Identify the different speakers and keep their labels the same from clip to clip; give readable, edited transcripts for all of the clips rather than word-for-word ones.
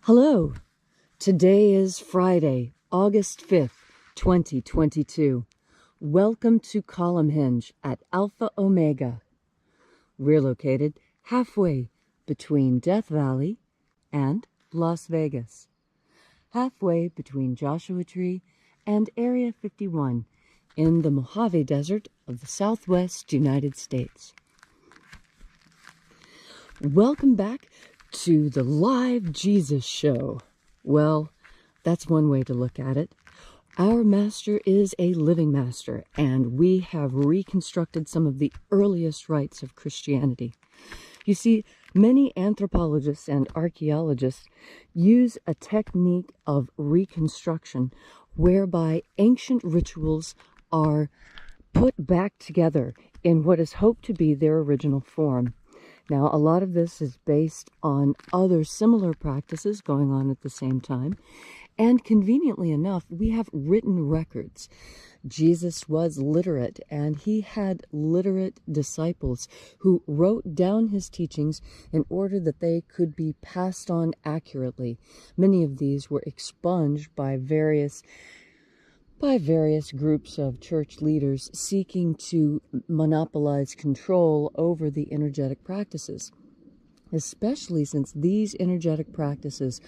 Speaker 1: Hello, today is Friday, August 5th, 2022. Welcome to Columnhenge at Alpha Ωmega. We're located halfway between Death Valley and Las Vegas, halfway between Joshua Tree and Area 51 in the Mojave Desert of the Southwest United States. Welcome back to the live Jesus show. Well, that's one way to look at it. Our master is a living master, and we have reconstructed some of the earliest rites of Christianity. You see, many anthropologists and archaeologists use a technique of reconstruction whereby ancient rituals are put back together in what is hoped to be their original form. Now, a lot of this is based on other similar practices going on at the same time. And conveniently enough, we have written records. Jesus was literate, and he had literate disciples who wrote down his teachings in order that they could be passed on accurately. Many of these were expunged by various groups of church leaders seeking to monopolize control over the energetic practices, especially since these energetic practices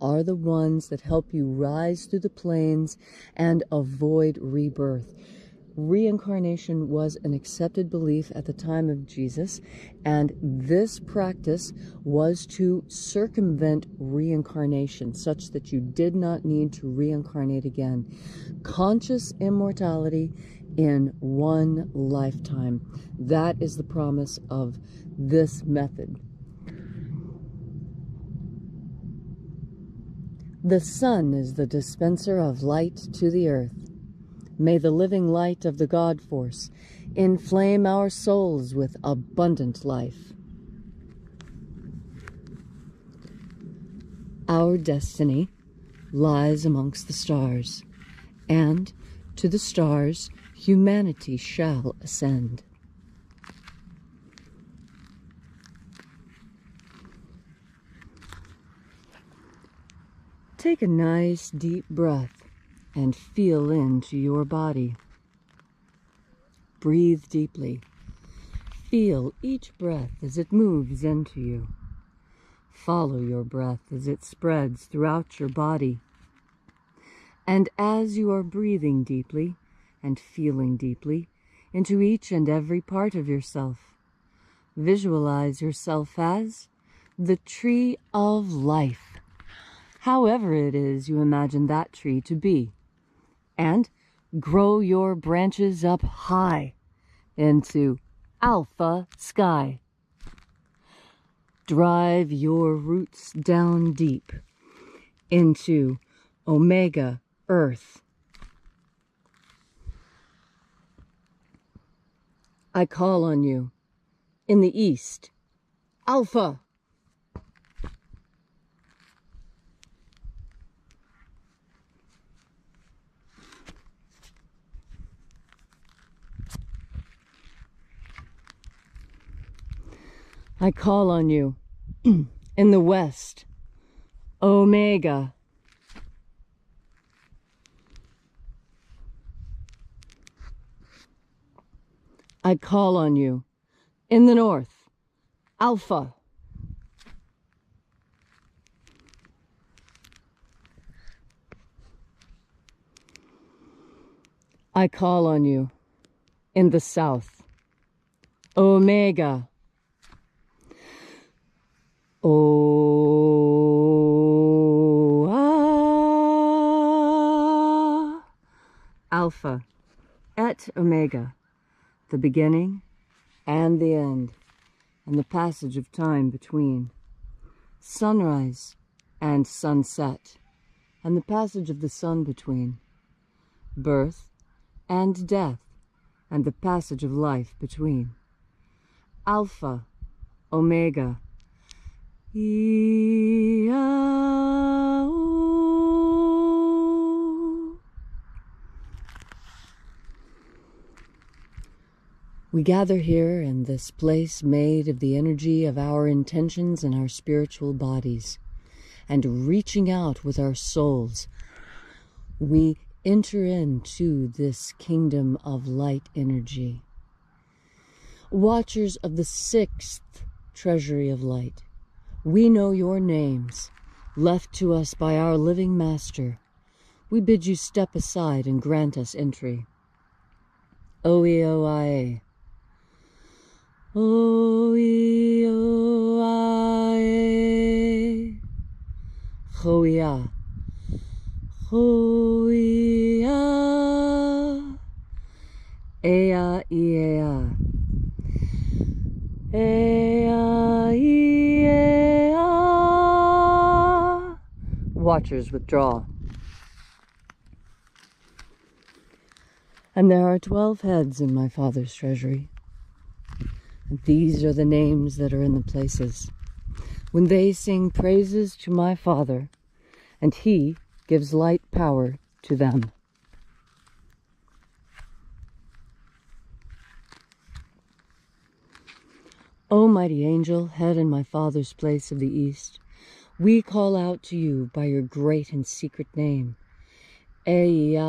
Speaker 1: are the ones that help you rise through the planes and avoid rebirth. Reincarnation was an accepted belief at the time of Jesus, and this practice was to circumvent reincarnation such that you did not need to reincarnate again. Conscious immortality in one lifetime. That is the promise of this method. The sun is the dispenser of light to the earth. May the living light of the God Force inflame our souls with abundant life. Our destiny lies amongst the stars, and to the stars humanity shall ascend. Take a nice deep breath and feel into your body. Breathe deeply. Feel each breath as it moves into you. Follow your breath as it spreads throughout your body. And as you are breathing deeply and feeling deeply into each and every part of yourself, visualize yourself as the tree of life, however it is you imagine that tree to be. And grow your branches up high into alpha sky. Drive your roots down deep into omega earth. I call on you in the east, alpha. I call on you in the west, Omega. I call on you in the north, Alpha. I call on you in the south, Omega. Alpha et Omega, the beginning and the end, and the passage of time between. Sunrise and sunset, and the passage of the sun between. Birth and death, and the passage of life between. Alpha, Omega. We gather here in this place made of the energy of our intentions and our spiritual bodies, and reaching out with our souls, we enter into this kingdom of light energy. Watchers of the 6th Treasury of Light, we know your names, left to us by our living Master. We bid you step aside and grant us entry. Oe-o-i-a. Oe-o-i-a. Ho-ia. Ho-ia. Ea-ia. Ea-ia. Watchers withdraw. And there are 12 heads in my Father's treasury. And these are the names that are in the places. When they sing praises to my Father, and he gives light power to them. O mighty angel, head in my Father's place of the East, we call out to you by your great and secret name. Ea-o-a-o.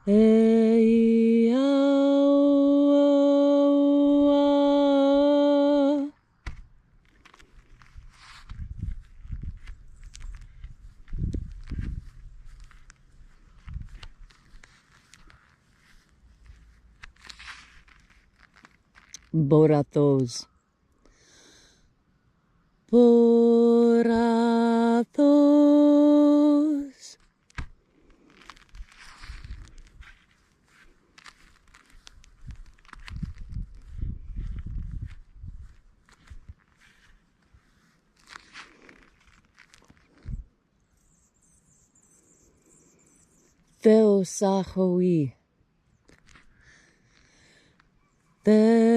Speaker 1: Ea-o-a. Borathos. Borathos. Theosahoi. Theosahoi.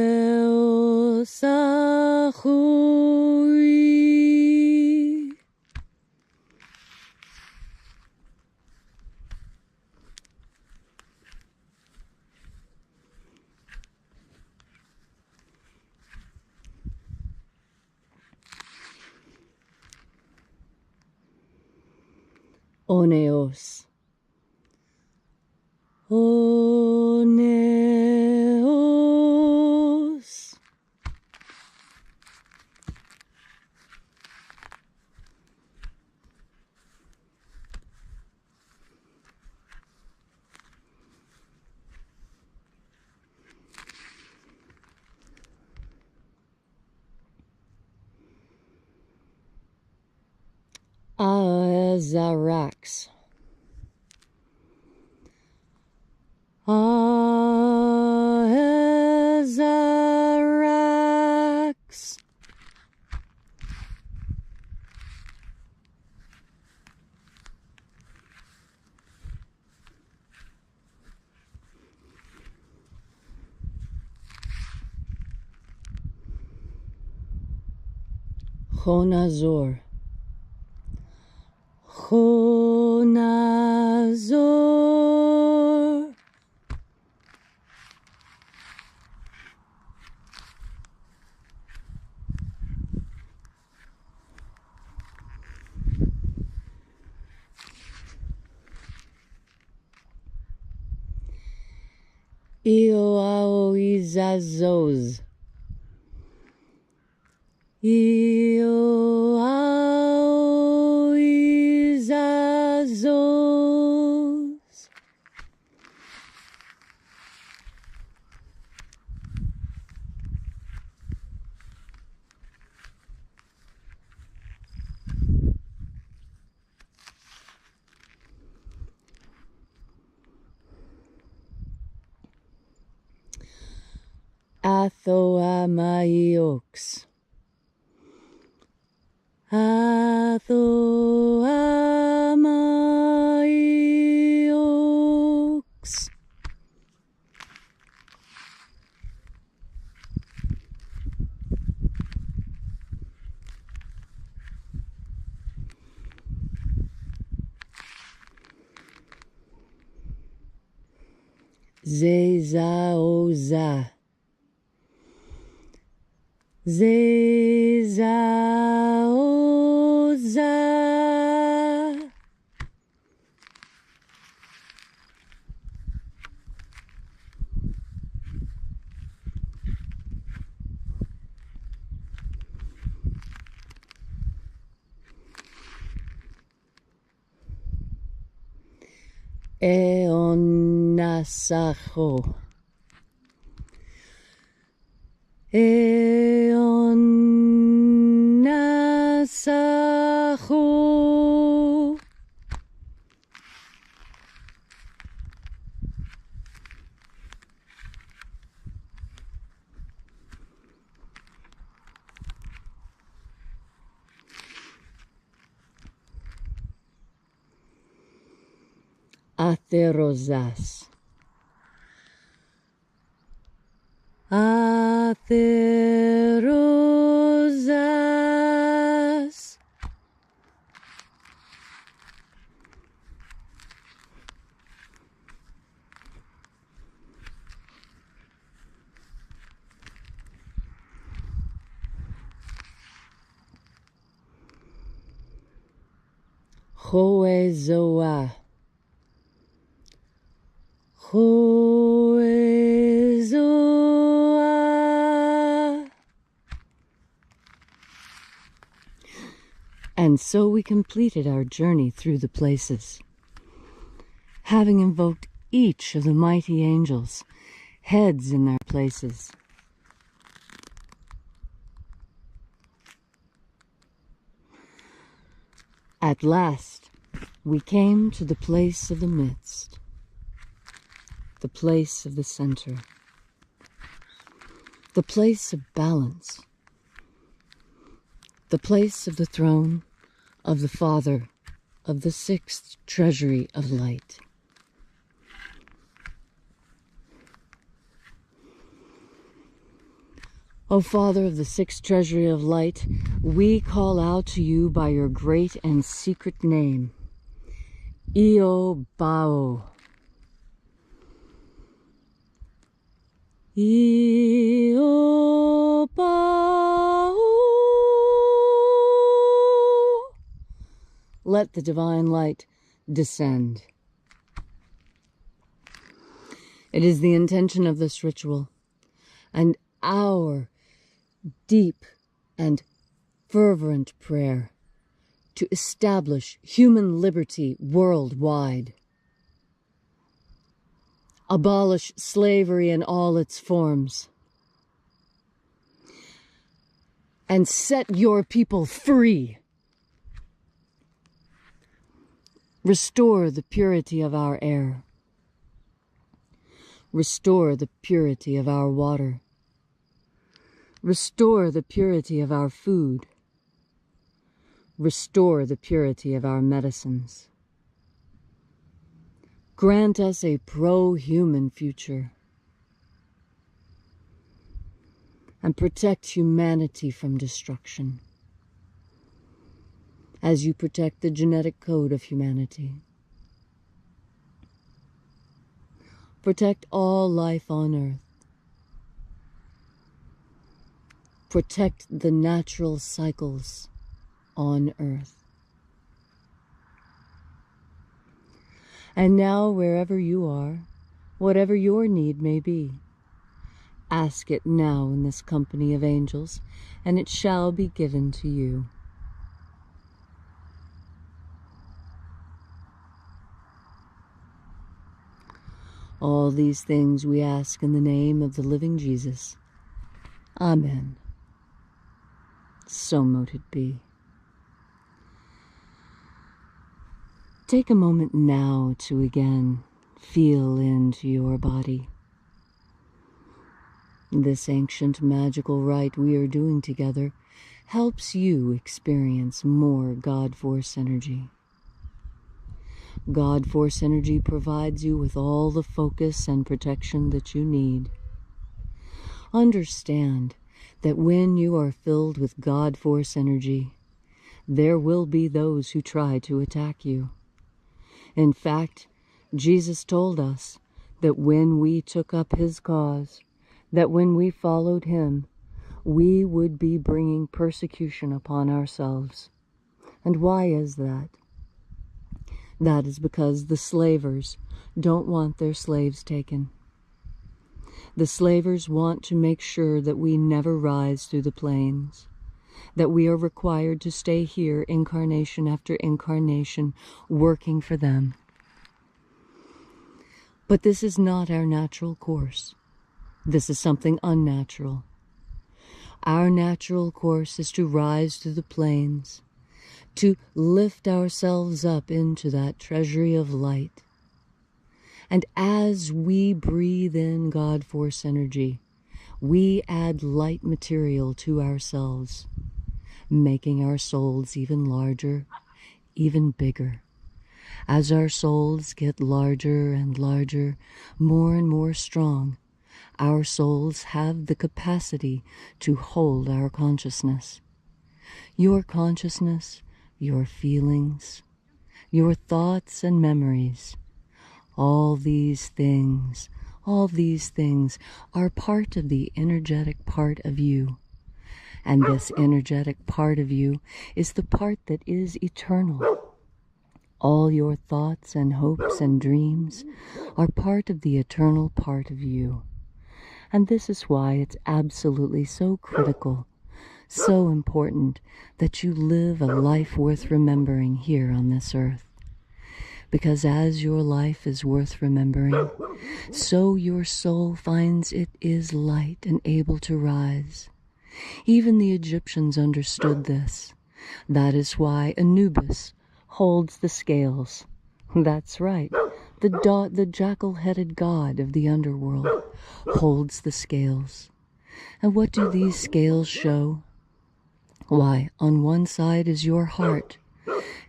Speaker 1: Oneos. Oneos. Azarax. Azarax. Honazor. Honazor. Ioaoizazos. Ioaoizazos. Athoamaiox. Athoamaiox. Zezaoza. Zezaoza. Eonasacho. Eonasacho. Atherozas. Atherozas. Hoezoa. Hoezoa. And so we completed our journey through the places, having invoked each of the mighty angels, heads in their places. At last, we came to the place of the midst, the place of the center, the place of balance, the place of the throne of the Father of the sixth Treasury of Light. O Father of the sixth Treasury of Light, we call out to you by your great and secret name, Io Bao. Io Bao. Let the divine light descend. It is the intention of this ritual and our deep and fervent prayer to establish human liberty worldwide, abolish slavery in all its forms, and set your people free. Restore the purity of our air. Restore the purity of our water. Restore the purity of our food. Restore the purity of our medicines. Grant us a pro-human future. And protect humanity from destruction, as you protect the genetic code of humanity. Protect all life on earth. Protect the natural cycles on earth. And now, wherever you are, whatever your need may be, ask it now in this company of angels, and it shall be given to you. All these things we ask in the name of the living Jesus. Amen. So mote it be. Take a moment now to again feel into your body. This ancient magical rite we are doing together helps you experience more God Force energy. God Force energy provides you with all the focus and protection that you need. Understand that when you are filled with God Force energy, there will be those who try to attack you. In fact, Jesus told us that when we took up his cause, that when we followed him, we would be bringing persecution upon ourselves. And why is that? That is because the slavers don't want their slaves taken. The slavers want to make sure that we never rise through the plains, that we are required to stay here incarnation after incarnation, working for them. But this is not our natural course. This is something unnatural. Our natural course is to rise through the plains, to lift ourselves up into that treasury of light. And as we breathe in God Force energy, we add light material to ourselves, making our souls even larger, even bigger. As our souls get larger and larger, more and more strong, our souls have the capacity to hold our consciousness. Your consciousness, your feelings, your thoughts and memories, all these things are part of the energetic part of you. And this energetic part of you is the part that is eternal. All your thoughts and hopes and dreams are part of the eternal part of you. And this is why it's absolutely so critical, so important that you live a life worth remembering here on this earth. Because as your life is worth remembering, so your soul finds it is light and able to rise. Even the Egyptians understood this. That is why Anubis holds the scales. That's right. The jackal-headed god of the underworld holds the scales. And what do these scales show? Why, on one side is your heart,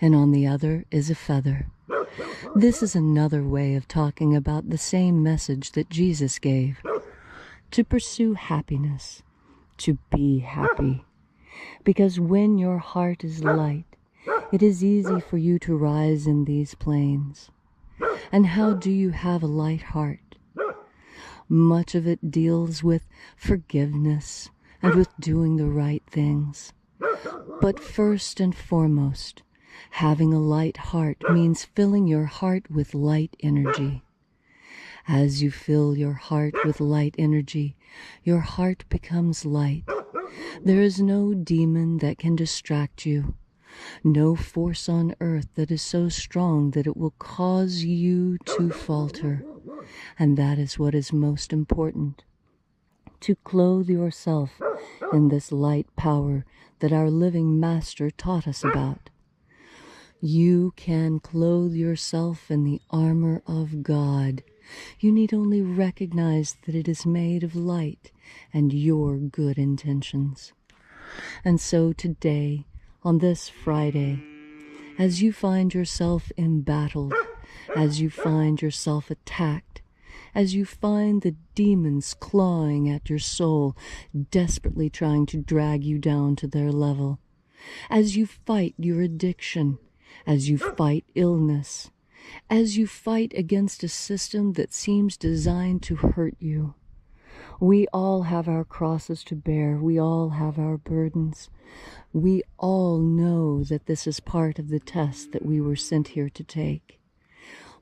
Speaker 1: and on the other is a feather. This is another way of talking about the same message that Jesus gave. To pursue happiness, to be happy. Because when your heart is light, it is easy for you to rise in these plains. And how do you have a light heart? Much of it deals with forgiveness and with doing the right things. But first and foremost, having a light heart means filling your heart with light energy. As you fill your heart with light energy, your heart becomes light. There is no demon that can distract you. No force on earth that is so strong that it will cause you to falter. And that is what is most important. To clothe yourself in this light power that our living Master taught us about. You can clothe yourself in the armor of God. You need only recognize that it is made of light and your good intentions. And so today, on this Friday, as you find yourself embattled, as you find yourself attacked, as you find the demons clawing at your soul, desperately trying to drag you down to their level, as you fight your addiction, as you fight illness, as you fight against a system that seems designed to hurt you. We all have our crosses to bear. We all have our burdens. We all know that this is part of the test that we were sent here to take.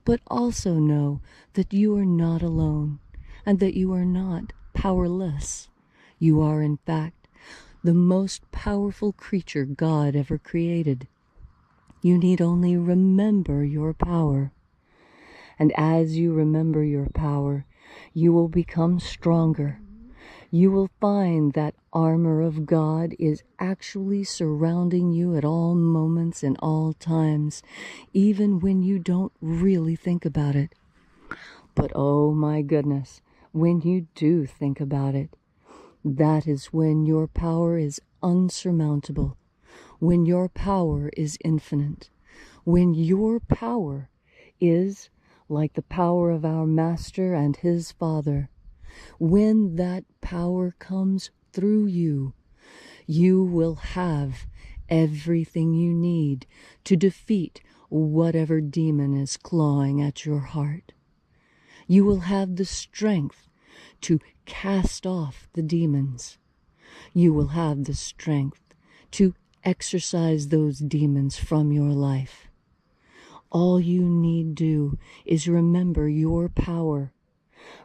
Speaker 1: But also know that you are not alone and that you are not powerless. You are, in fact, the most powerful creature God ever created. You need only remember your power. And as you remember your power, you will become stronger. You will find that armor of God is actually surrounding you at all moments and all times, even when you don't really think about it. But oh my goodness, when you do think about it, that is when your power is unsurmountable, when your power is infinite, when your power is like the power of our Master and his Father. When that power comes through you, you will have everything you need to defeat whatever demon is clawing at your heart. You will have the strength to cast off the demons. You will have the strength to exorcise those demons from your life. All you need do is remember your power.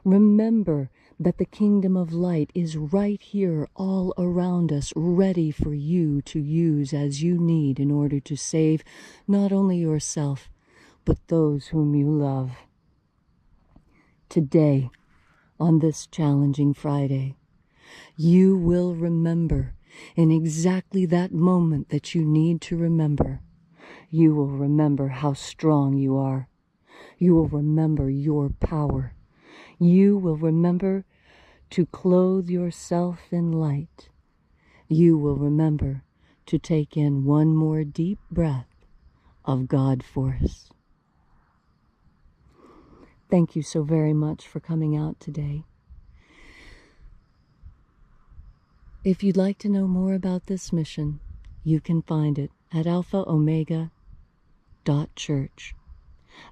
Speaker 1: Remember that the kingdom of light is right here all around us, ready for you to use as you need in order to save not only yourself, but those whom you love. Today, on this challenging Friday, you will remember in exactly that moment that you need to remember. You will remember how strong you are. You will remember your power. You will remember to clothe yourself in light. You will remember to take in one more deep breath of God force. Thank you so very much for coming out today. If you'd like to know more about this mission, you can find it at alphaomega.church.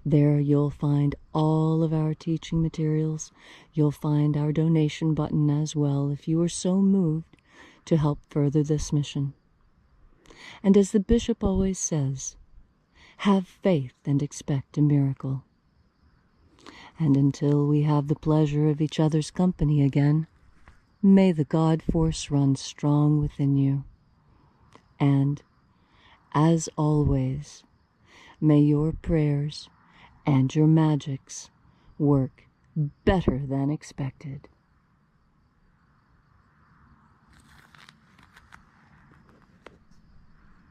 Speaker 1: There you'll find all of our teaching materials. You'll find our donation button as well if you are so moved to help further this mission. And as the bishop always says, have faith and expect a miracle. And until we have the pleasure of each other's company again, may the God force run strong within you. And, as always, may your prayers and your magics work better than expected.